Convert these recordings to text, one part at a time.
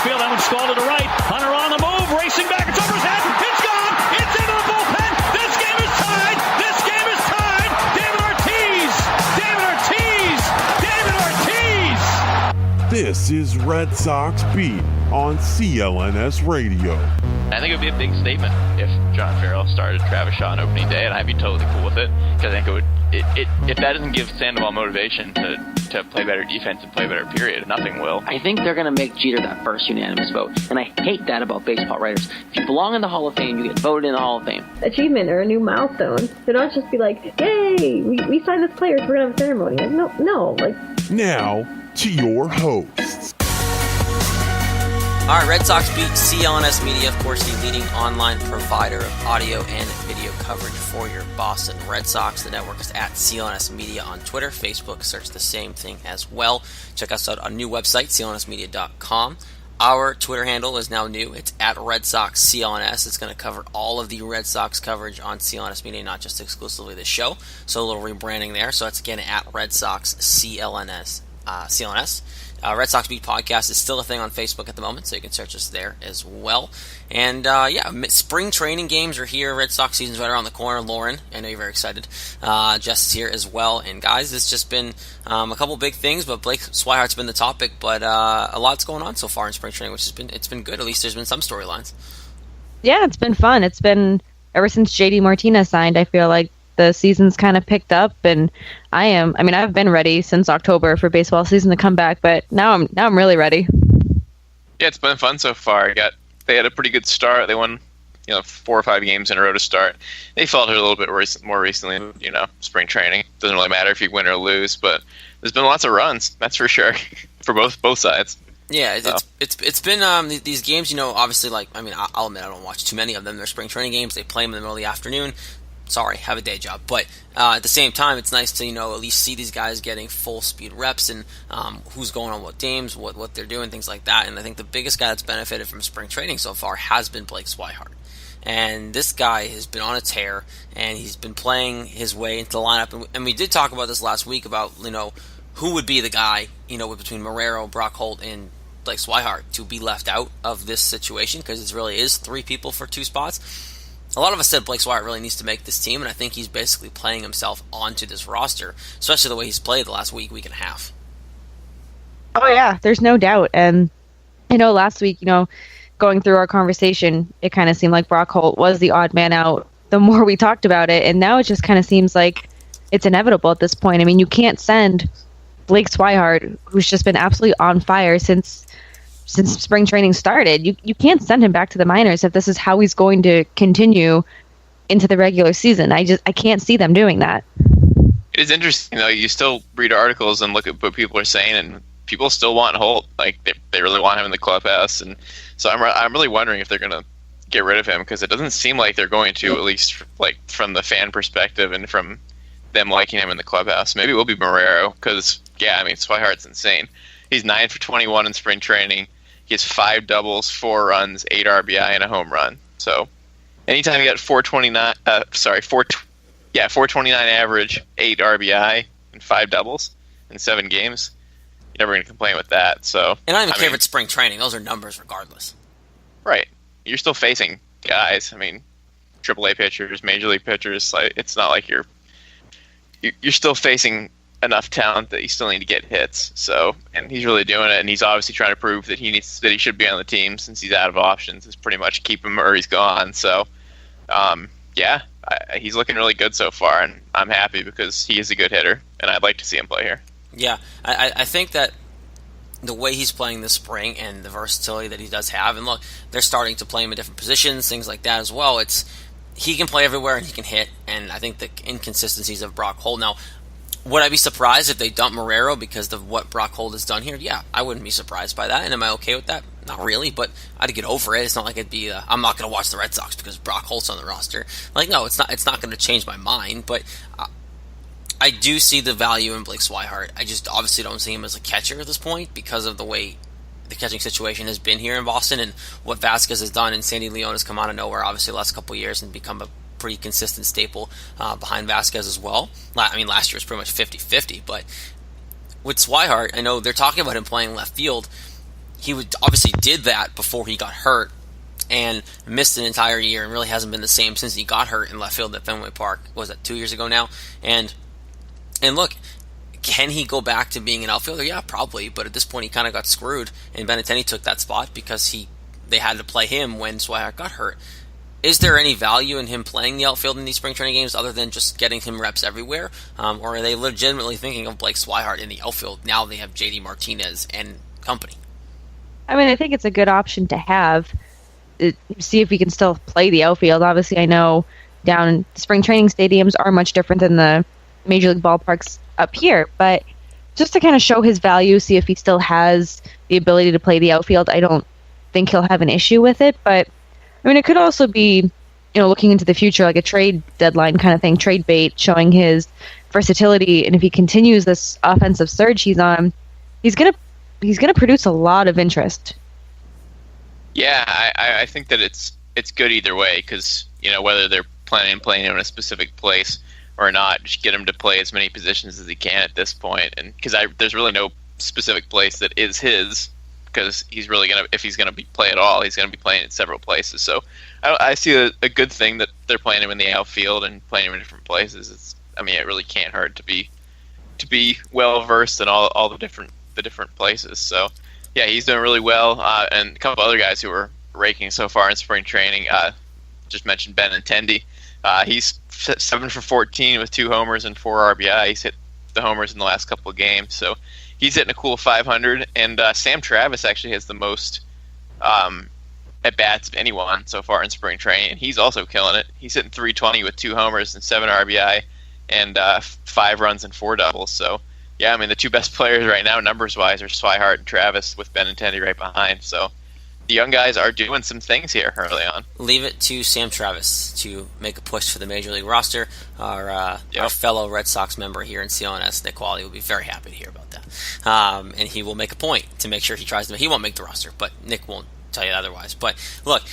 field. That one's stalled to the right. Hunter on the move, racing back. It's over his head. It's gone. It's into the bullpen. This game is tied. This game is tied. David Ortiz. David Ortiz. David Ortiz. This is Red Sox Beat on CLNS Radio. I think it would be a big statement if John Farrell started Travis Shaw on opening day, and I'd be totally cool with it, because I think it would. If that doesn't give Sandoval motivation to play better defense and play better, period, nothing will. I think they're going to make Jeter that first unanimous vote, and I hate that about baseball writers. If you belong in the Hall of Fame, you get voted in the Hall of Fame. Achievement or a new milestone. They don't just be like, "Yay, we signed this player, so we're going to have a ceremony." Like, no. Now to your hosts. All right, Red Sox Beat, CLNS Media, of course, the leading online provider of audio and video coverage for your Boston Red Sox. The network is at CLNS Media on Twitter, Facebook, search the same thing as well. Check us out on our new website, clnsmedia.com. Our Twitter handle is now new. It's at Red Sox CLNS. It's going to cover all of the Red Sox coverage on CLNS Media, not just exclusively the show. So a little rebranding there. So it's again at Red Sox CLNS. Red Sox Beat Podcast is still a thing on Facebook at the moment, so you can search us there as well. And spring training games are here. Red Sox season's right around the corner. Lauren, I know you're very excited. Jess is here as well. And guys, it's just been a couple big things, but Blake Swihart's been the topic. But a lot's going on so far in spring training, which it's been good. At least there's been some storylines. Yeah, it's been fun. It's been ever since JD Martinez signed. I feel like the season's kind of picked up, and I've been ready since October for baseball season to come back, but now I'm really ready. Yeah, it's been fun so far. They had a pretty good start. They won, 4 or 5 games in a row to start. They faltered a little bit more recently. Spring training doesn't really matter if you win or lose, but there's been lots of runs. That's for sure for both sides. Yeah, it's been these games. Obviously, I'll admit I don't watch too many of them. They're spring training games. They play them in the middle of the afternoon. Sorry, have a day job. But at the same time, it's nice to, at least see these guys getting full speed reps and who's going on what games, what they're doing, things like that. And I think the biggest guy that's benefited from spring training so far has been Blake Swihart. And this guy has been on a tear, and he's been playing his way into the lineup. And we did talk about this last week about, who would be the guy, between Marrero, Brock Holt, and Blake Swihart to be left out of this situation, because it really is 3 people for 2 spots. A lot of us said Blake Swihart really needs to make this team, and I think he's basically playing himself onto this roster, especially the way he's played the last week and a half. Oh, yeah, there's no doubt. And I know last week, going through our conversation, it kind of seemed like Brock Holt was the odd man out the more we talked about it, and now it just kind of seems like it's inevitable at this point. I mean, you can't send Blake Swihart, who's just been absolutely on fire since spring training started. You can't send him back to the minors if this is how he's going to continue into the regular season. I can't see them doing that. It is interesting, though. You still read articles and look at what people are saying, and people still want Holt. Like, they really want him in the clubhouse. And so I'm really wondering if they're going to get rid of him, because it doesn't seem like they're going to, at least from the fan perspective and from them liking him in the clubhouse. Maybe it will be Marrero, because, Swihart's insane. He's 9 for 21 in spring training. He has 5 doubles, 4 runs, 8 RBI, and a home run. So anytime you got 429 average, 8 RBI, and 5 doubles in 7 games, you're never going to complain with that. So, and I don't even care if it's spring training. Those are numbers regardless. Right. You're still facing guys. AAA pitchers, Major League pitchers. It's not like you're still facing enough talent that you still need to get hits. So, and he's really doing it, and he's obviously trying to prove that he should be on the team since he's out of options. It's pretty much keep him or he's gone. So, he's looking really good so far, and I'm happy because he is a good hitter, and I'd like to see him play here. Yeah, I think that the way he's playing this spring and the versatility that he does have, and look, they're starting to play him in different positions, things like that as well. He can play everywhere and he can hit, and I think the inconsistencies of Brock Holt. Now, would I be surprised if they dump Marrero because of what Brock Holt has done here? Yeah, I wouldn't be surprised by that. And am I okay with that? Not really, but I'd get over it. It's not like it'd be, I'm not going to watch the Red Sox because Brock Holt's on the roster. No, it's not going to change my mind, but I do see the value in Blake Swihart. I just obviously don't see him as a catcher at this point because of the way the catching situation has been here in Boston and what Vasquez has done, and Sandy Leon has come out of nowhere, obviously, the last couple of years and become a pretty consistent staple behind Vasquez as well. Last year was pretty much 50-50, but with Swihart, I know they're talking about him playing left field. he obviously did that before he got hurt and missed an entire year and really hasn't been the same since he got hurt in left field at Fenway Park. Was that 2 years ago now? And look, can he go back to being an outfielder? Yeah, probably. But at this point, he kind of got screwed, and Benintendi took that spot because they had to play him when Swihart got hurt. Is there any value in him playing the outfield in these spring training games other than just getting him reps everywhere? Or are they legitimately thinking of Blake Swihart in the outfield now they have JD Martinez and company? I mean, I think it's a good option to have. See if he can still play the outfield. Obviously, I know down spring training stadiums are much different than the major league ballparks up here, but just to kind of show his value, see if he still has the ability to play the outfield. I don't think he'll have an issue with it, but I mean, it could also be, looking into the future, like a trade deadline kind of thing, trade bait, showing his versatility. And if he continues this offensive surge he's on, he's gonna produce a lot of interest. Yeah, I think that it's good either way because whether they're planning on playing him in a specific place or not, just get him to play as many positions as he can at this point. And because there's really no specific place that is his. Because he's really if he's gonna play at all, he's gonna be playing in several places. So I see a good thing that they're playing him in the outfield and playing him in different places. It really can't hurt to be well versed in all the different places. So yeah, he's doing really well. And a couple other guys who were raking so far in spring training. Just mentioned Benintendi. He's 7 for 14 with 2 homers and 4 RBI. He's hit the homers in the last couple of games. So he's hitting a cool 500, and Sam Travis actually has the most at-bats of anyone so far in spring training, and he's also killing it. He's hitting 320 with 2 homers and 7 RBI and 5 runs and 4 doubles. So, yeah, the 2 best players right now, numbers-wise, are Swihart and Travis with Benintendi right behind. So the young guys are doing some things here early on. Leave it to Sam Travis to make a push for the Major League roster. Our fellow Red Sox member here in CLNS, Nick Wally, will be very happy to hear about that. And he will make a point to make sure he tries to. He won't make the roster, but Nick won't tell you otherwise. But look,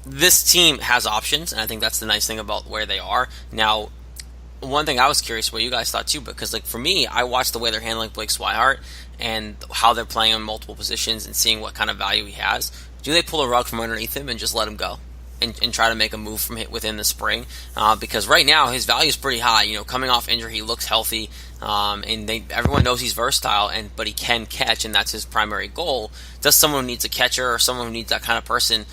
this team has options, and I think that's the nice thing about where they are. Now, one thing I was curious what you guys thought too, because for me, I watched the way they're handling Blake Swihart and how they're playing in multiple positions and seeing what kind of value he has. Do they pull a rug from underneath him and just let him go and try to make a move from within the spring? Because right now his value is pretty high. Coming off injury, he looks healthy, and everyone knows he's versatile, but he can catch, and that's his primary goal. Does someone who needs a catcher or someone who needs that kind of person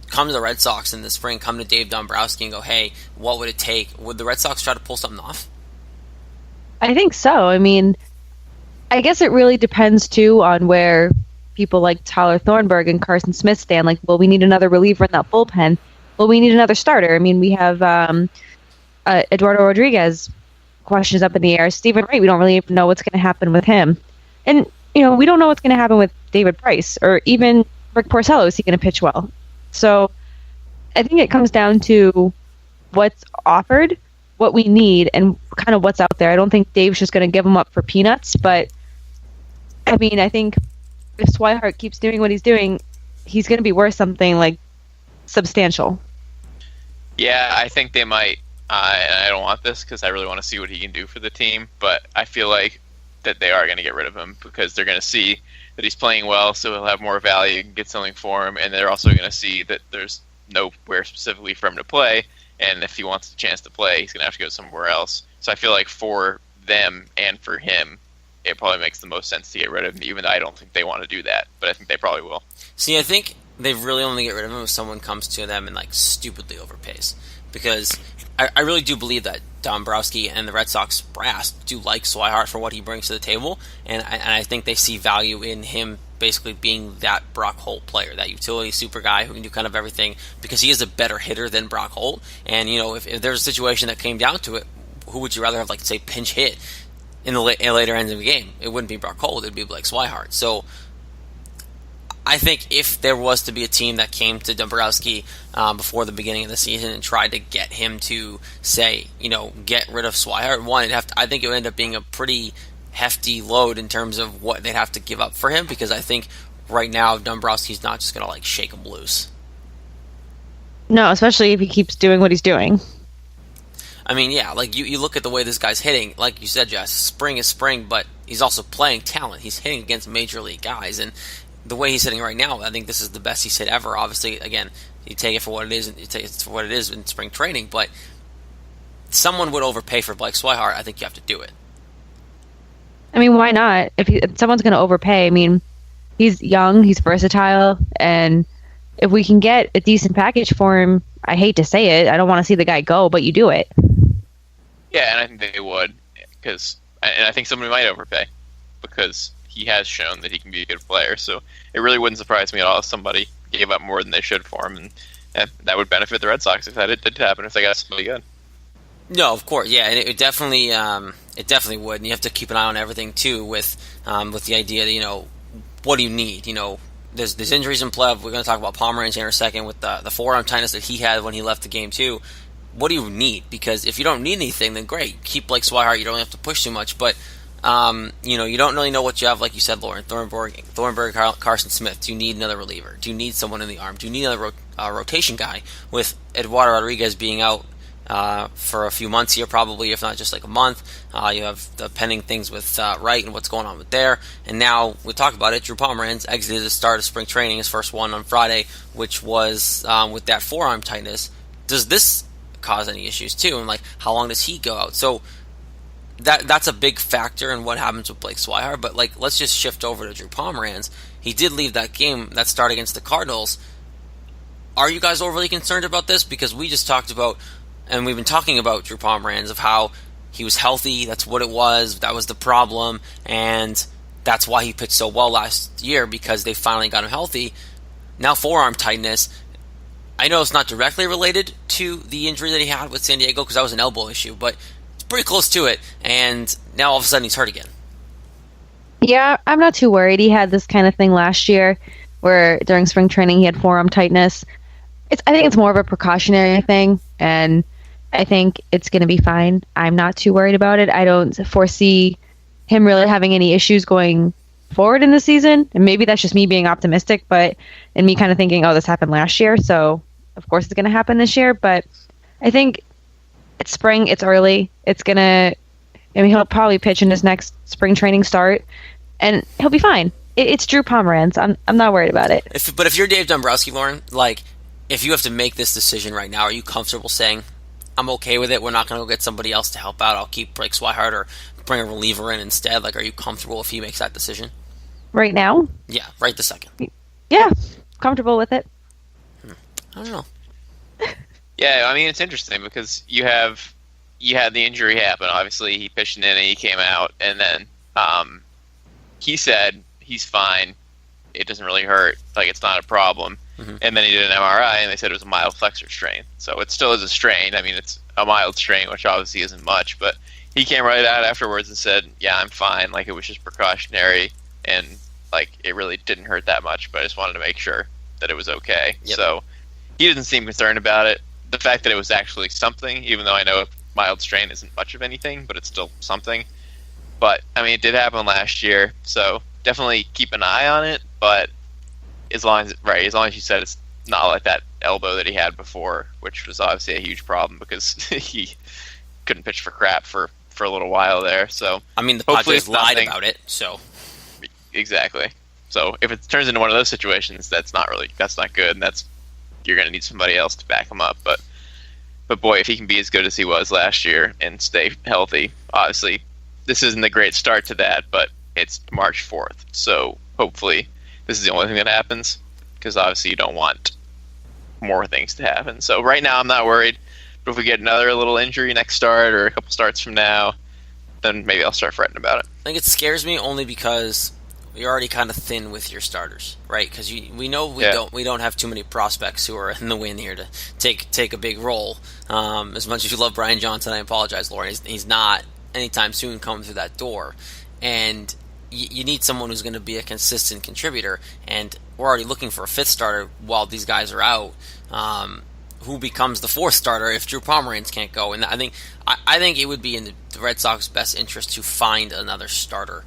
come to the Red Sox in the spring, come to Dave Dombrowski and go, hey, what would it take? Would the Red Sox try to pull something off? I think so. I guess it really depends, too, on where people like Tyler Thornburg and Carson Smith stand. Like, well, we need another reliever in that bullpen. Well, we need another starter. We have Eduardo Rodriguez, questions up in the air. Stephen Wright, we don't really even know what's going to happen with him. And, we don't know what's going to happen with David Price or even Rick Porcello. Is he going to pitch well? So I think it comes down to what's offered, what we need, and kind of what's out there. I don't think Dave's just going to give them up for peanuts, but I think if Swihart keeps doing what he's doing, he's going to be worth something like substantial. Yeah, I think they might. And I don't want this because I really want to see what he can do for the team, but I feel like that they are going to get rid of him because they're going to see that he's playing well, so he'll have more value and get something for him, and they're also going to see that there's nowhere specifically for him to play, and if he wants a chance to play, he's going to have to go somewhere else. So I feel like for them and for him, it probably makes the most sense to get rid of him, even though I don't think they want to do that, but I think they probably will. See, I think they really only get rid of him if someone comes to them and stupidly overpays, because I really do believe that Dombrowski and the Red Sox brass do like Swihart for what he brings to the table, and I think they see value in him basically being that Brock Holt player, that utility super guy who can do kind of everything, because he is a better hitter than Brock Holt. And if there's a situation that came down to it, who would you rather have, say, pinch hit in the later ends of the game? It wouldn't be Brock Holt, it'd be Blake Swihart. So I think if there was to be a team that came to Dombrowski before the beginning of the season and tried to get him to say, get rid of Swihart, I think it would end up being a pretty hefty load in terms of what they'd have to give up for him, because I think right now Dombrowski's not just going to shake him loose. No, especially if he keeps doing what he's doing. You look at the way this guy's hitting, like you said, Jess, spring is spring, but he's also playing talent. He's hitting against major league guys, and the way he's hitting right now, I think this is the best he's hit ever. Obviously, again, you take it for what it is, and you take it for what it is in spring training. But someone would overpay for Blake Swihart. I think you have to do it. I mean, why not? If someone's going to overpay, I mean, he's young, he's versatile, and if we can get a decent package for him, I hate to say it, I don't want to see the guy go, but you do it. Yeah, and I think they would, and I think somebody might overpay because he has shown that he can be a good player. So it really wouldn't surprise me at all if somebody gave up more than they should for him, and that would benefit the Red Sox if that did happen, if they got somebody good. No, of course, yeah, and it definitely would, and you have to keep an eye on everything too with the idea that what do you need? There's injuries in play. We're going to talk about Pomeranz here in a second with the forearm tightness that he had when he left the game too. What do you need? Because if you don't need anything, then great, keep Blake Swihart. You don't have to push too much, but you don't really know what you have, like you said, Lauren. Thornburg, Carson Smith. Do you need another reliever? Do you need someone in the arm? Do you need another rotation guy? With Eduardo Rodriguez being out for a few months here, probably, if not just like a month. You have the pending things with Wright and what's going on with there. And now, we talked about it, Drew Pomeranz exited the start of spring training, his first one on Friday, which was with that forearm tightness. Does this cause any issues too? And how long does he go out? So that's a big factor in what happens with Blake Swihart. But let's just shift over to Drew Pomeranz. He did leave that game, that start against the Cardinals. Are you guys overly concerned about this? Because we just talked about, and we've been talking about Drew Pomeranz, of how he was healthy, that's what it was, that was the problem, and that's why he pitched so well last year, because they finally got him healthy. Now forearm tightness, I know it's not directly related to the injury that he had with San Diego, because that was an elbow issue, but it's pretty close to it, and now all of a sudden he's hurt again. Yeah, I'm not too worried. He had this kind of thing last year, where during spring training he had forearm tightness. I think it's more of a precautionary thing, and I think it's going to be fine. I'm not too worried about it. I don't foresee him really having any issues going forward in the season. And maybe that's just me being optimistic, and me kind of thinking, oh, this happened last year, so of course it's going to happen this year. But I think it's spring, it's early. He'll probably pitch in his next spring training start, and he'll be fine. It's Drew Pomeranz. I'm not worried about it. But if you're Dave Dombrowski, Lauren, if you have to make this decision right now, are you comfortable saying, I'm okay with it, we're not going to go get somebody else to help out, I'll keep Blake Swihart or bring a reliever in instead? Are you comfortable if he makes that decision? Right now? Yeah, right this second. Yeah, comfortable with it. I don't know. Yeah, I mean, it's interesting because you had the injury happen. Obviously, he pitched an inning, he came out, and then he said he's fine. It doesn't really hurt. It's not a problem. Mm-hmm. And then he did an MRI, and they said it was a mild flexor strain. So it still is a strain. I mean, it's a mild strain, which obviously isn't much. But he came right out afterwards and said, yeah, I'm fine. It was just precautionary, and, it really didn't hurt that much. But I just wanted to make sure that it was okay. Yep. So he didn't seem concerned about it. The fact that it was actually something, even though I know a mild strain isn't much of anything, but it's still something. But, I mean, it did happen last year, so definitely keep an eye on it. But as long as you said it's not like that elbow that he had before, which was obviously a huge problem because he couldn't pitch for crap for a little while there. So I mean, the Padres lied about it. So exactly. So if it turns into one of those situations, that's not good, and you're going to need somebody else to back him up. But boy, if he can be as good as he was last year and stay healthy, obviously this isn't a great start to that, but it's March 4th, so hopefully this is the only thing that happens, because obviously you don't want more things to happen. So right now I'm not worried, but if we get another little injury next start or a couple starts from now, then maybe I'll start fretting about it. I think it scares me only because you're already kind of thin with your starters, right? Because we know we don't have too many prospects who are in the win here to take a big role. As much as you love Brian Johnson, I apologize, Lauren, he's not anytime soon coming through that door, and you need someone who's going to be a consistent contributor, and we're already looking for a fifth starter while these guys are out. Who becomes the fourth starter if Drew Pomeranz can't go? And I think it would be in the Red Sox best interest to find another starter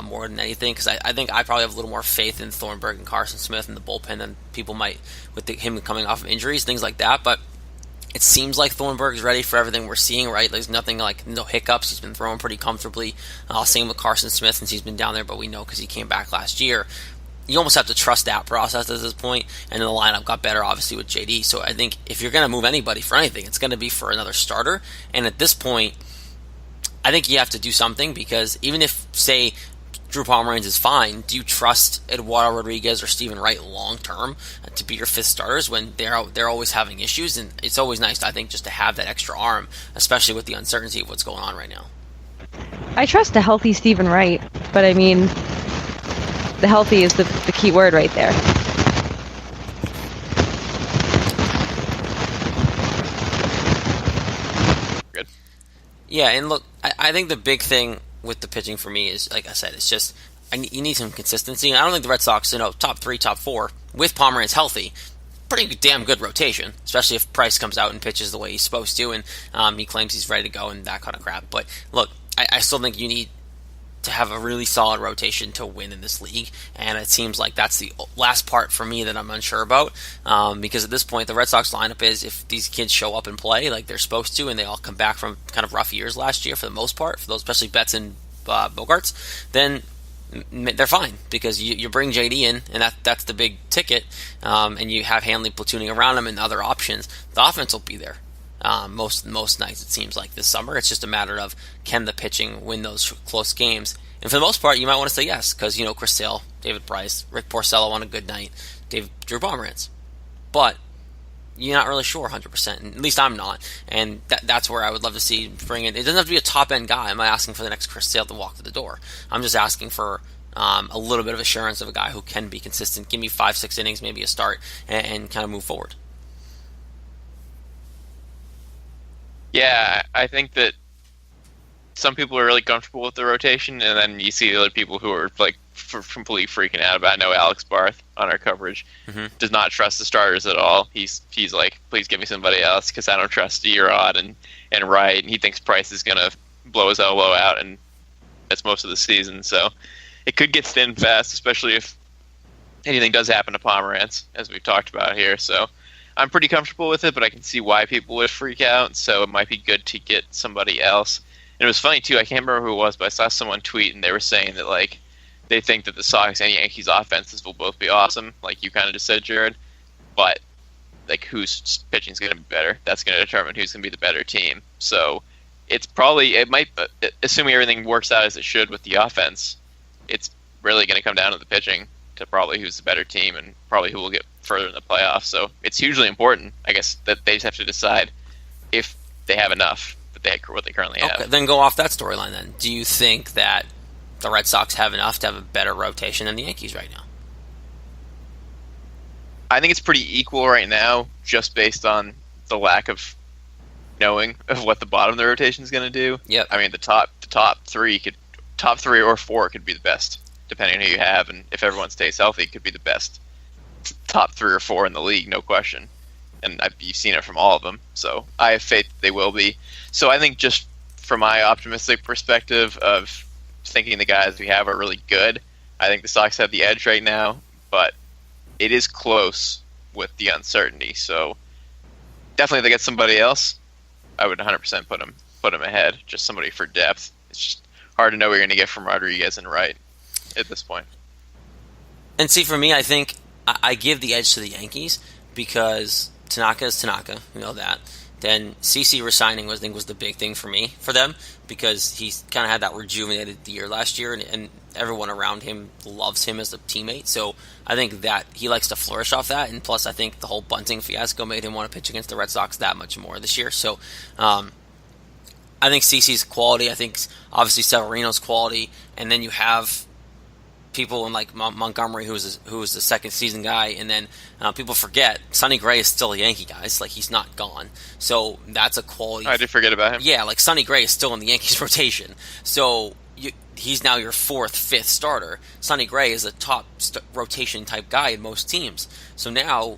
more than anything, because I think I probably have a little more faith in Thornburg and Carson Smith in the bullpen than people might with him coming off of injuries, things like that. But it seems like Thornburg is ready for everything we're seeing, right? There's nothing no hiccups. He's been throwing pretty comfortably. Same with Carson Smith since he's been down there, but we know because he came back last year. you almost have to trust that process at this point, and then the lineup got better, obviously, with JD. So I think if you're going to move anybody for anything, it's going to be for another starter. And at this point, I think you have to do something, because even if, say, Drew Pomeranz is fine, do you trust Eduardo Rodriguez or Steven Wright long term to be your fifth starters when they're always having issues? And it's always nice, I think, just to have that extra arm, especially with the uncertainty of what's going on right now. I trust a healthy Steven Wright, but I mean, the healthy is the key word right there. Good. Yeah, and look, I think the big thing with the pitching for me is, like I said, it's just you need some consistency. And I don't think the Red Sox, top 3, top 4, with Pomeranz healthy, pretty damn good rotation, especially if Price comes out and pitches the way he's supposed to, and he claims he's ready to go and that kind of crap. But look, I still think you need to have a really solid rotation to win in this league, and it seems like that's the last part for me that I'm unsure about, because at this point the Red Sox lineup is, if these kids show up and play like they're supposed to, and they all come back from kind of rough years last year for the most part, for those especially Betts and Bogarts, then they're fine, because you bring JD in, and that's the big ticket, and you have Hanley platooning around him and other options. The offense will be there. Most nights, it seems like, this summer. It's just a matter of, can the pitching win those close games? And for the most part, you might want to say yes, because, Chris Sale, David Price, Rick Porcello on a good night, Drew Pomeranz. But you're not really sure 100%, and at least I'm not, and that's where I would love to see bring in. It doesn't have to be a top-end guy. I'm not asking for the next Chris Sale to walk through the door. I'm just asking for a little bit of assurance of a guy who can be consistent, give me 5-6 innings, maybe a start, and kind of move forward. Yeah, I think that some people are really comfortable with the rotation, and then you see other people who are like completely freaking out about it. I know Alex Barth on our coverage does not trust the starters at all. He's like, please give me somebody else, because I don't trust Erod and Wright, and he thinks Price is going to blow his elbow out, and that's most of the season. So it could get thin fast, especially if anything does happen to Pomeranz, as we've talked about here. So I'm pretty comfortable with it, but I can see why people would freak out, so it might be good to get somebody else. And it was funny, too, I can't remember who it was, but I saw someone tweet, and they were saying that, like, they think that the Sox and Yankees offenses will both be awesome, like you kind of just said, Jared, but, like, whose pitching is going to be better? That's going to determine who's going to be the better team. So it might, assuming everything works out as it should with the offense, it's really going to come down to the pitching, to probably who's the better team, and probably who will get further in the playoffs. So it's hugely important, I guess, that they just have to decide if they have enough, what they currently have. Okay, then go off that storyline then. Do you think that the Red Sox have enough to have a better rotation than the Yankees right now? I think it's pretty equal right now, just based on the lack of knowing of what the bottom of the rotation is going to do. Yep. I mean, the top 3 or 4 could be the best, depending on who you have, and if everyone stays healthy, it could be the best top 3 or 4 in the league, no question. And you've seen it from all of them, so I have faith that they will be. So I think, just from my optimistic perspective of thinking the guys we have are really good, I think the Sox have the edge right now, but it is close with the uncertainty. So definitely if they get somebody else, I would 100% put them ahead, just somebody for depth. It's just hard to know what you're going to get from Rodriguez and Wright at this point. And see, for me, I think I give the edge to the Yankees, because Tanaka is Tanaka, we know that. Then CC resigning was the big thing for them, because he's kind of had that rejuvenated year last year, and everyone around him loves him as a teammate. So I think that he likes to flourish off that, and plus I think the whole bunting fiasco made him want to pitch against the Red Sox that much more this year. So I think CC's quality, I think obviously Severino's quality, and then you have people in like Montgomery, who is the second season guy, and then people forget Sonny Gray is still a Yankee guy. It's like he's not gone, so that's a quality. I did forget about him. Yeah, like Sonny Gray is still in the Yankees rotation, so he's now your 4th, 5th starter. Sonny Gray is a top rotation type guy in most teams. So now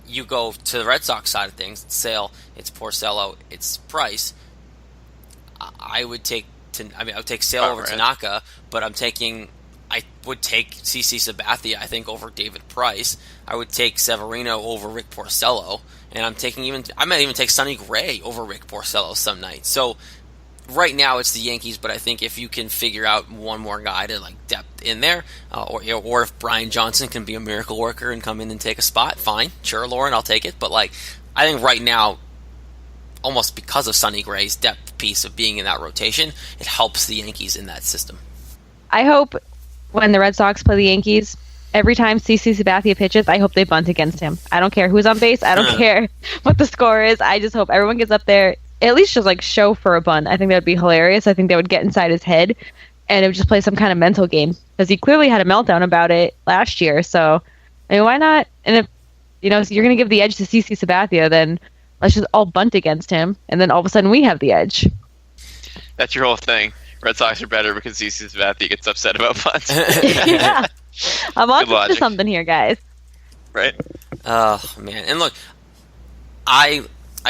you go to the Red Sox side of things. It's Sale, it's Porcello, it's Price. I would take Sale over Tanaka, but I would take CC Sabathia, I think, over David Price. I would take Severino over Rick Porcello, and I might even take Sonny Gray over Rick Porcello some nights. So right now it's the Yankees, but I think if you can figure out one more guy to like depth in there, or if Brian Johnson can be a miracle worker and come in and take a spot, fine, sure, Lauren, I'll take it. But like, I think right now, almost because of Sonny Gray's depth piece of being in that rotation, it helps the Yankees in that system. I hope when the Red Sox play the Yankees, every time CC Sabathia pitches, I hope they bunt against him. I don't care who's on base. I don't care what the score is. I just hope everyone gets up there, at least just like show for a bunt. I think that would be hilarious. I think that would get inside his head, and it would just play some kind of mental game, because he clearly had a meltdown about it last year. So, I mean, why not? And if so you're going to give the edge to CC Sabathia, then let's just all bunt against him, and then all of a sudden we have the edge. That's your whole thing. Red Sox are better because CC Sabathia gets upset about punts. Yeah, I'm on to something here, guys. Right. Oh man, and look, I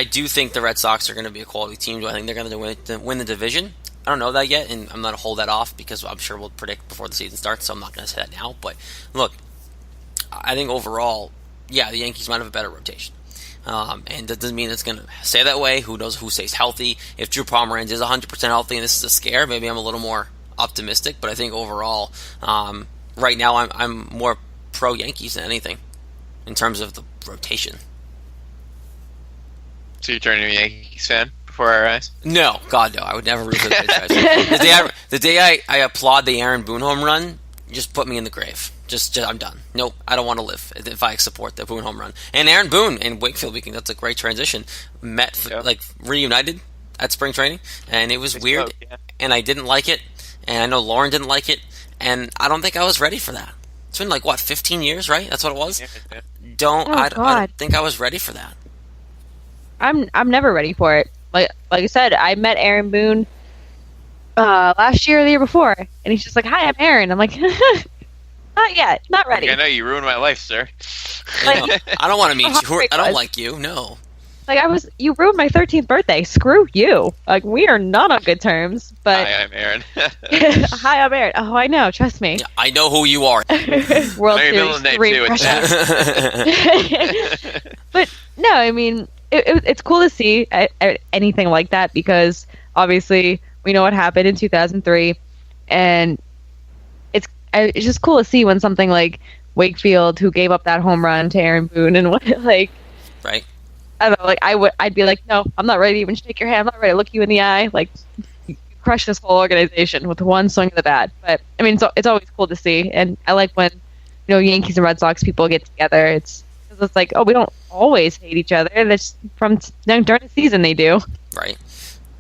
do think the Red Sox are going to be a quality team. Do I think they're going to win the division? I don't know that yet, and I'm going to hold that off because I'm sure we'll predict before the season starts, so I'm not going to say that now. But look, I think overall, yeah, the Yankees might have a better rotation. And that doesn't mean it's going to stay that way. Who knows who stays healthy? If Drew Pomeranz is 100% healthy and this is a scare, maybe I'm a little more optimistic. But I think overall, right now, I'm more pro-Yankees than anything in terms of the rotation. So you're turning a Yankees fan before our eyes? No, God no. I would never root for the Yankees. The day I applaud the Aaron Boone home run, just put me in the grave. Just I'm done. Nope, I don't want to live if I support the Boone home run. And Aaron Boone and Wakefield Weekend, that's a great transition. Like reunited at spring training, and it was weird, and I didn't like it, and I know Lauren didn't like it, and I don't think I was ready for that. It's been like 15 years, right? That's what it was. Yeah. I don't think I was ready for that. I'm never ready for it. Like I said, I met Aaron Boone last year or the year before, and he's just like, "Hi, I'm Aaron." I'm like, "Not yet, not ready." I know you ruined my life, sir. I don't want to meet you. I don't like you. No. Like you ruined my 13th birthday. Screw you. Like we are not on good terms. But hi, I'm Aaron. Hi, I'm Aaron. Oh, I know. Trust me. Yeah, I know who you are. World Series 3 pressure. But no, I mean, it's cool to see anything like that, because obviously we know what happened in 2003, and it's just cool to see when something like Wakefield, who gave up that home run to Aaron Boone, and right. I don't know, like I'd be like, no, I'm not ready to even shake your hand. I'm not ready to look you in the eye. Like, you crush this whole organization with one swing of the bat. But I mean, it's always cool to see, and I like when Yankees and Red Sox people get together. It's like, oh, we don't always hate each other. That's during the season they do. Right.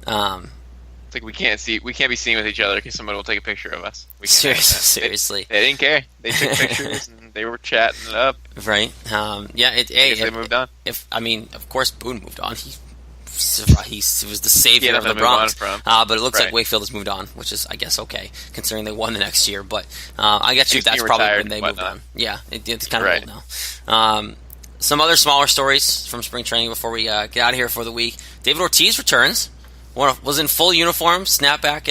It's like we can't be seen with each other because somebody will take a picture of us. Seriously. They didn't care. They took pictures and they were chatting it up. Right. They moved on. Of course, Boone moved on. He was the savior of the Bronx. But it looks like Wakefield has moved on, which is, I guess, okay, considering they won the next year. But I guess that's probably when they moved on. Yeah, it's kind of old now. Some other smaller stories from spring training before we get out of here for the week. David Ortiz returns. Was in full uniform, snapback,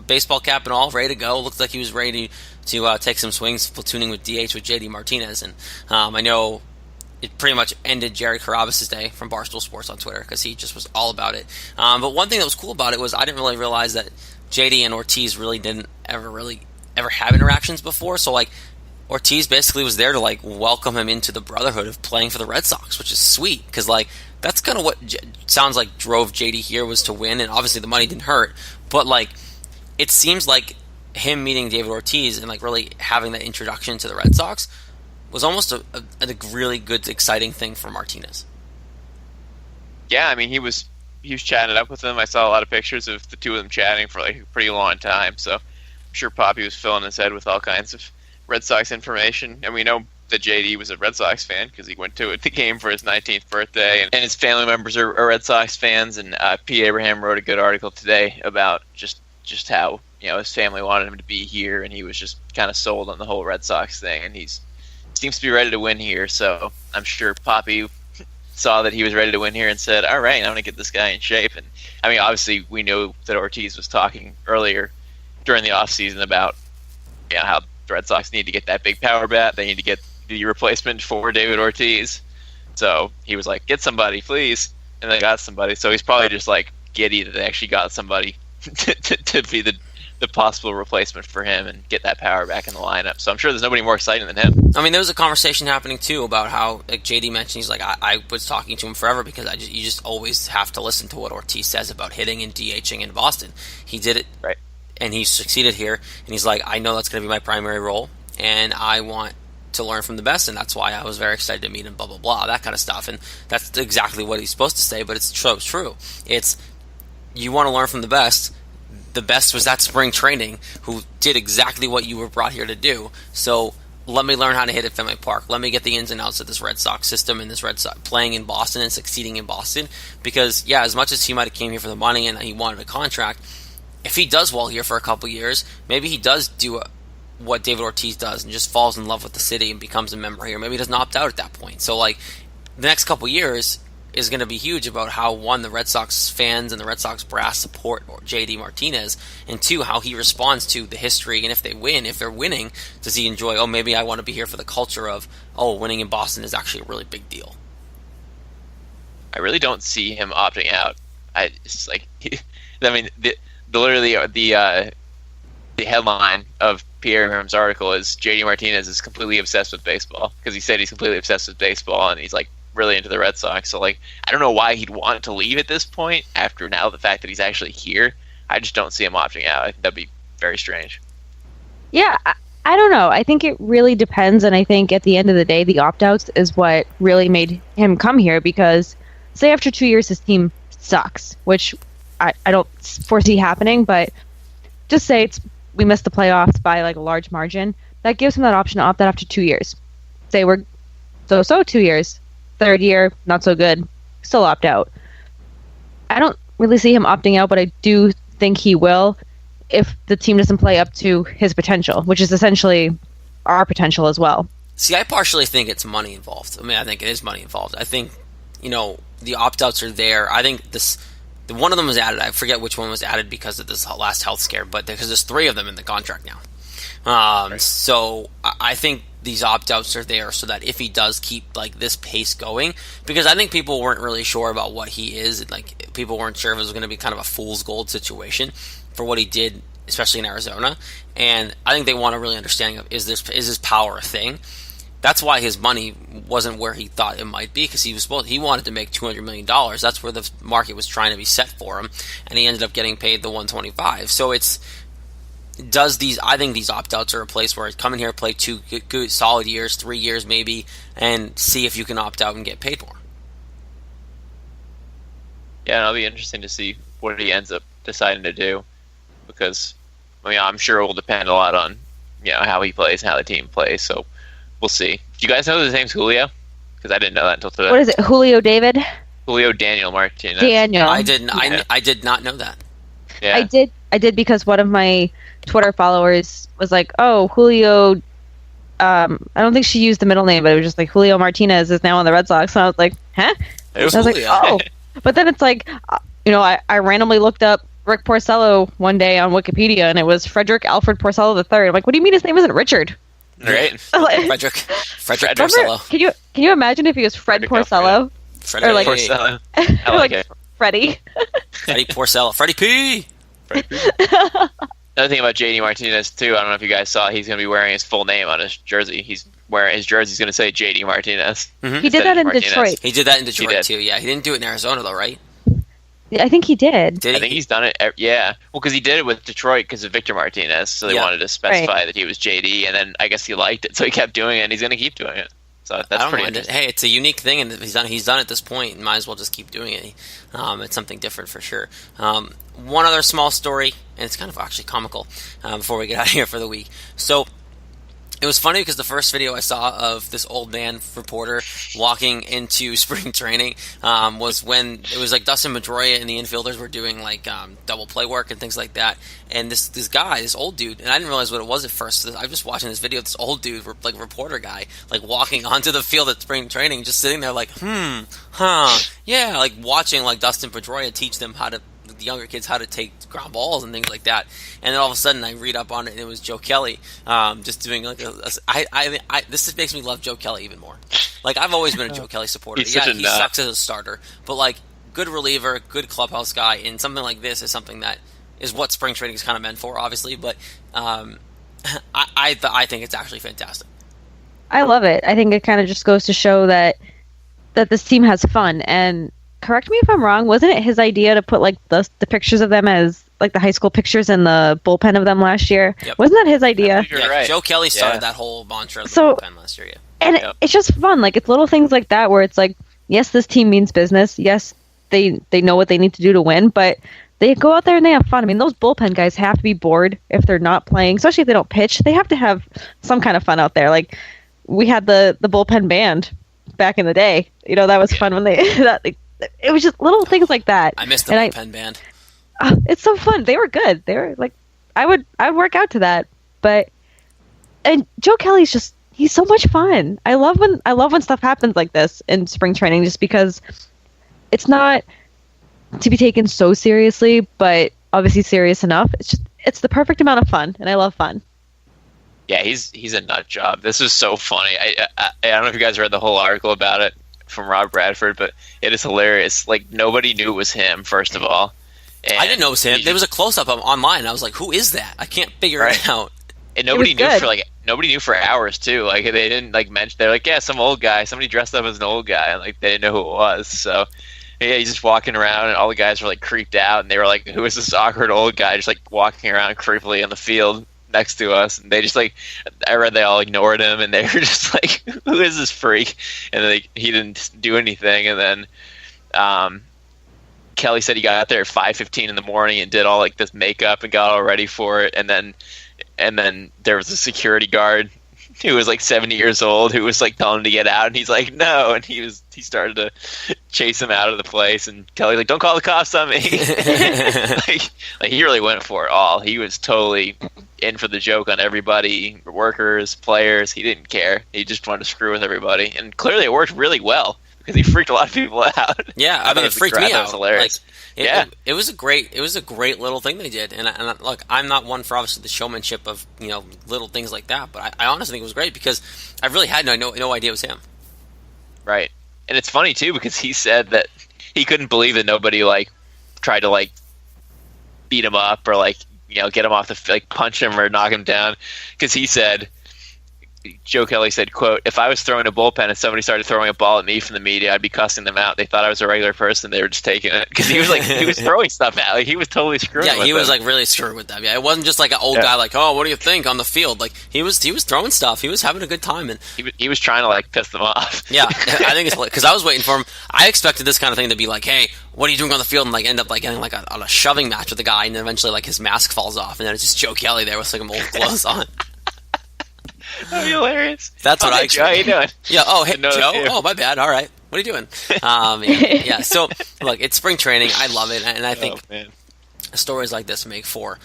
baseball cap and all, ready to go. Looked like he was ready to take some swings, platooning with DH with JD Martinez. And I know it pretty much ended Jerry Carabas' day from Barstool Sports on Twitter, because he just was all about it. But one thing that was cool about it was I didn't really realize that JD and Ortiz really didn't ever have interactions before. So like, Ortiz basically was there to like welcome him into the brotherhood of playing for the Red Sox, which is sweet, because like that's kind of what sounds like drove JD here, was to win, and obviously the money didn't hurt, but like it seems like him meeting David Ortiz and like really having that introduction to the Red Sox was almost a really good, exciting thing for Martinez. Yeah, I mean he was chatting it up with them. I saw a lot of pictures of the two of them chatting for like a pretty long time, so I'm sure Papi was filling his head with all kinds of Red Sox information, and we know that JD was a Red Sox fan because he went to the game for his 19th birthday, and his family members are Red Sox fans. And P. Abraham wrote a good article today about just how his family wanted him to be here, and he was just kind of sold on the whole Red Sox thing, and he seems to be ready to win here. So I'm sure Papi saw that he was ready to win here and said, "All right, I'm going to get this guy in shape." And I mean, obviously, we know that Ortiz was talking earlier during the offseason about how the Red Sox need to get that big power bat. They need to get the replacement for David Ortiz. So he was like, get somebody, please. And they got somebody. So he's probably just like giddy that they actually got somebody to be the possible replacement for him and get that power back in the lineup. So I'm sure there's nobody more exciting than him. I mean, there was a conversation happening too about how, like JD mentioned, he's like, I was talking to him forever because you just always have to listen to what Ortiz says about hitting and DHing in Boston. He did it, right, and he succeeded here. And he's like, I know that's going to be my primary role, and I want to learn from the best, and that's why I was very excited to meet him. Blah blah blah, that kind of stuff. And that's exactly what he's supposed to say, but it's true. It's you want to learn from the best. The best was at spring training, who did exactly what you were brought here to do. So let me learn how to hit at Fenway Park. Let me get the ins and outs of this Red Sox system and this Red Sox playing in Boston and succeeding in Boston. Because, yeah, as much as he might have came here for the money and he wanted a contract, if he does well here for a couple years, maybe he does do what David Ortiz does and just falls in love with the city and becomes a member here. Maybe he doesn't opt out at that point. So, like, the next couple years is going to be huge about how, one, the Red Sox fans and the Red Sox brass support J.D. Martinez, and two, how he responds to the history, and if they're winning, does he enjoy, oh, maybe I want to be here for the culture of, oh, winning in Boston is actually a really big deal. I really don't see him opting out. It's like, I mean, literally the headline of Pierre Herm's article is J.D. Martinez is completely obsessed with baseball, because he said he's completely obsessed with baseball, and he's like, really into the Red Sox. So, like, I don't know why he'd want to leave at this point after now the fact that he's actually here. I just don't see him opting out. I think that'd be very strange. Yeah, I don't know. I think it really depends, and I think at the end of the day, the opt-outs is what really made him come here, because say after 2 years his team sucks, which I don't foresee happening, but just say we missed the playoffs by like a large margin, that gives him that option to opt out after 2 years. Say we're so 2 years. Third year, not so good. Still opt out. I don't really see him opting out, but I do think he will if the team doesn't play up to his potential, which is essentially our potential as well. See, I partially think it's money involved. I mean, I think it is money involved. I think, the opt-outs are there. I think one of them was added. I forget which one was added because of this last health scare, but because there's 3 of them in the contract now. Right. So I think these opt-outs are there so that if he does keep like this pace going, because I think people weren't really sure about what he is, like people weren't sure if it was going to be kind of a fool's gold situation for what he did, especially in Arizona, and I think they want a really understanding of is his power a thing. That's why his money wasn't where he thought it might be, because he wanted to make $200 million. That's where the market was trying to be set for him, and he ended up getting paid the $125. So I think these opt-outs are a place where come in here, play 2 good solid years, 3 years maybe, and see if you can opt out and get paid more. Yeah, it'll be interesting to see what he ends up deciding to do, because I'm sure it will depend a lot on how he plays and how the team plays. So we'll see. Do you guys know his name's Julio? Because I didn't know that until today. What is it, Julio David? Julio Daniel Martinez. Daniel. I did not know that. Yeah. I did because one of my Twitter followers was like, oh, Julio, I don't think she used the middle name, but it was just like Julio Martinez is now on the Red Sox. And I was like, huh? It was like, oh. But then it's like, I randomly looked up Rick Porcello one day on Wikipedia, and it was Frederick Alfred Porcello III. I'm like, what do you mean his name isn't Richard? Right. Frederick Porcello. Can you imagine if he was Fred Porcello? Or like Porcello. I like it. Freddie. Freddie Porcello. Freddie P. Another thing about JD Martinez too, I don't know if you guys saw, he's going to be wearing his full name on his jersey. His jersey's going to say JD Martinez. Mm-hmm. He did that in Detroit. He did that in Detroit too. Yeah, he didn't do it in Arizona though, right? Yeah, I think he did. I think he's done it. Yeah, well, because he did it with Detroit because of Victor Martinez, so they wanted to specify that he was JD, and then I guess he liked it, so he kept doing it, and he's going to keep doing it. So that's pretty interesting. Hey, it's a unique thing, and he's done at this point, and might as well just keep doing it. It's something different for sure. One other small story, and it's kind of actually comical, before we get out of here for the week. So it was funny because the first video I saw of this old man reporter walking into spring training was when it was like Dustin Pedroia and the infielders were doing like double play work and things like that. And this guy, this old dude, and I didn't realize what it was at first. I was just watching this video of this old dude, like reporter guy, like walking onto the field at spring training, just sitting there like, yeah, like watching like Dustin Pedroia teach them the younger kids how to take ground balls and things like that. And then all of a sudden I read up on it and it was Joe Kelly just doing like this makes me love Joe Kelly even more. Like, I've always been a Joe Kelly supporter. He sucks as a starter, but like good reliever, good clubhouse guy, and something like this is something that is what spring training is kind of meant for, obviously. But I think it's actually fantastic. I love it. I think it kind of just goes to show that this team has fun. And correct me if I'm wrong, wasn't it his idea to put like the pictures of them as like the high school pictures in the bullpen of them last year? Yep. Wasn't that his idea? You're right. Joe Kelly started that whole mantra of the So- bullpen last year. Yeah. And it's just fun. Like, it's little things like that where it's like, yes, this team means business. Yes, they know what they need to do to win, but they go out there and they have fun. I mean, those bullpen guys have to be bored if they're not playing, especially if they don't pitch. They have to have some kind of fun out there. Like, we had the bullpen band back in the day. You know, that was fun when they it was just little things like that. I missed the bullpen band. It's so fun. They were good. They were like, I would work out to that. And Joe Kelly's just, he's so much fun. I love when stuff happens like this in spring training, just because it's not to be taken so seriously, but obviously serious enough. It's the perfect amount of fun, and I love fun. Yeah, he's a nut job. This is so funny. I don't know if you guys read the whole article about it from Rob Bradford, but it is hilarious. Like, nobody knew it was him, first of all. And I didn't know it was him. There was a close-up online, and I was like, who is that? I can't figure it out. And nobody It was knew good. nobody knew for hours too. Like, they didn't like mention. They're like, yeah, some old guy. Somebody dressed up as an old guy, and like they didn't know who it was. So yeah, he's just walking around, and all the guys were like creeped out, and they were like, who is this awkward old guy just like walking around creepily on the field next to us? And they just like, I read they all ignored him, and they were just like, who is this freak? And then he didn't do anything, and then Kelly said he got out there at 5:15 in the morning and did all like this makeup and got all ready for it, and then there was a security guard who was like 70 years old who was like telling him to get out, and he's like, no, and he started to chase him out of the place, and Kelly like, don't call the cops on me. like he really went for it all. He was totally in for the joke on everybody, workers, players. He didn't care. He just wanted to screw with everybody, and clearly it worked really well because he freaked a lot of people out. Yeah, I mean, it freaked me That out. was hilarious. Like, it was a great little thing they did, and look, I'm not one for obviously the showmanship of little things like that, but I honestly think it was great because I really had no idea it was him. Right, and it's funny too because he said that he couldn't believe that nobody like tried to like beat him up or like get him off the punch him or knock him down, because he said. Joe Kelly said, quote, if I was throwing a bullpen and somebody started throwing a ball at me from the media, I'd be cussing them out. They thought I was a regular person. They were just taking it. Because he was like, he was throwing stuff out. Like, he was totally screwing with them. Yeah, he was like really screwing with them. Yeah, it wasn't just like an old guy like, oh, what do you think on the field? Like, he was throwing stuff. He was having a good time. And he was trying to like piss them off. Yeah, I think it's because I was waiting for him. I expected this kind of thing to be like, hey, what are you doing on the field? And like end up like getting like on a shoving match with the guy, and then eventually like his mask falls off, and then it's just Joe Kelly there with like some old clothes on. That'd be hilarious. That's what I expected. Joe, how you doing? Yeah. Oh, hey, No, Joe. yeah. Oh, my bad. All right. What are you doing? Yeah. So, look, it's spring training. I love it, and I think stories like this make for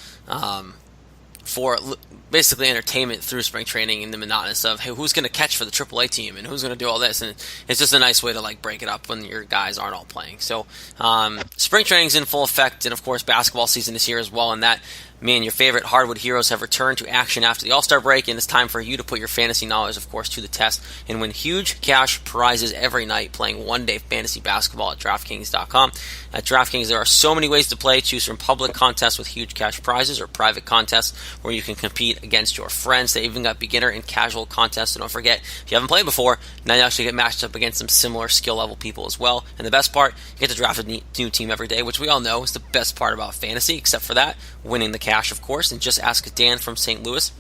basically entertainment through spring training and the monotonous of, hey, who's going to catch for the AAA team and who's going to do all this, and it's just a nice way to like break it up when your guys aren't all playing. So, spring training's in full effect, and of course, basketball season is here as well, and that. Me and your favorite hardwood heroes have returned to action after the All-Star break, and it's time for you to put your fantasy knowledge, of course, to the test and win huge cash prizes every night playing one-day fantasy basketball at DraftKings.com. At DraftKings, there are so many ways to play. Choose from public contests with huge cash prizes or private contests where you can compete against your friends. They even got beginner and casual contests, and don't forget, if you haven't played before, now you actually get matched up against some similar skill-level people as well. And the best part, you get to draft a new team every day, which we all know is the best part about fantasy, except for that, winning the cash, of course. And just ask Dan from St. Louis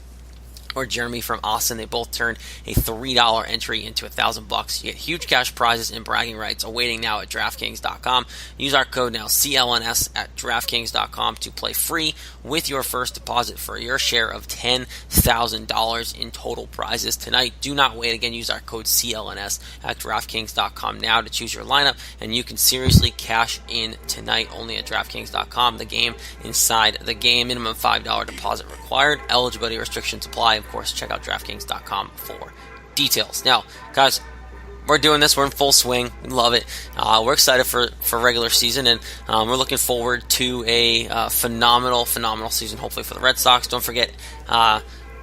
or Jeremy from Austin. They both turned a $3 entry into $1,000. You get huge cash prizes and bragging rights awaiting now at DraftKings.com. Use our code now CLNS at DraftKings.com to play free with your first deposit for your share of $10,000 in total prizes tonight. Do not wait. Again, use our code CLNS at DraftKings.com now to choose your lineup, and you can seriously cash in tonight only at DraftKings.com. The game inside the game. Minimum $5 deposit required. Eligibility restrictions apply. Of course, check out DraftKings.com for details. Now, guys, we're doing this. We're in full swing. We love it. We're excited for regular season, and we're looking forward to a phenomenal season, hopefully, for the Red Sox. Don't forget,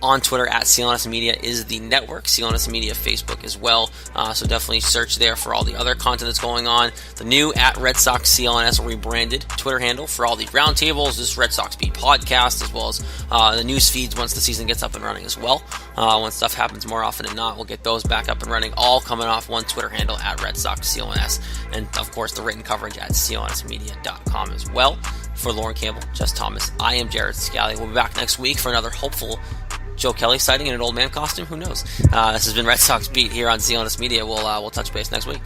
on Twitter at CLNS Media is the network. CLNS Media Facebook as well. So definitely search there for all the other content that's going on. The new at Red Sox CLNS rebranded Twitter handle for all the roundtables, this Red Sox Beat podcast, as well as the news feeds once the season gets up and running as well. When stuff happens more often than not, we'll get those back up and running, all coming off one Twitter handle at Red Sox CLNS. And of course, the written coverage at clnsmedia.com as well. For Lauren Campbell, Jess Thomas, I am Jared Scally. We'll be back next week for another hopeful Joe Kelly sighting in an old man costume. Who knows? This has been Red Sox Beat here on CLNS Media. We'll touch base next week.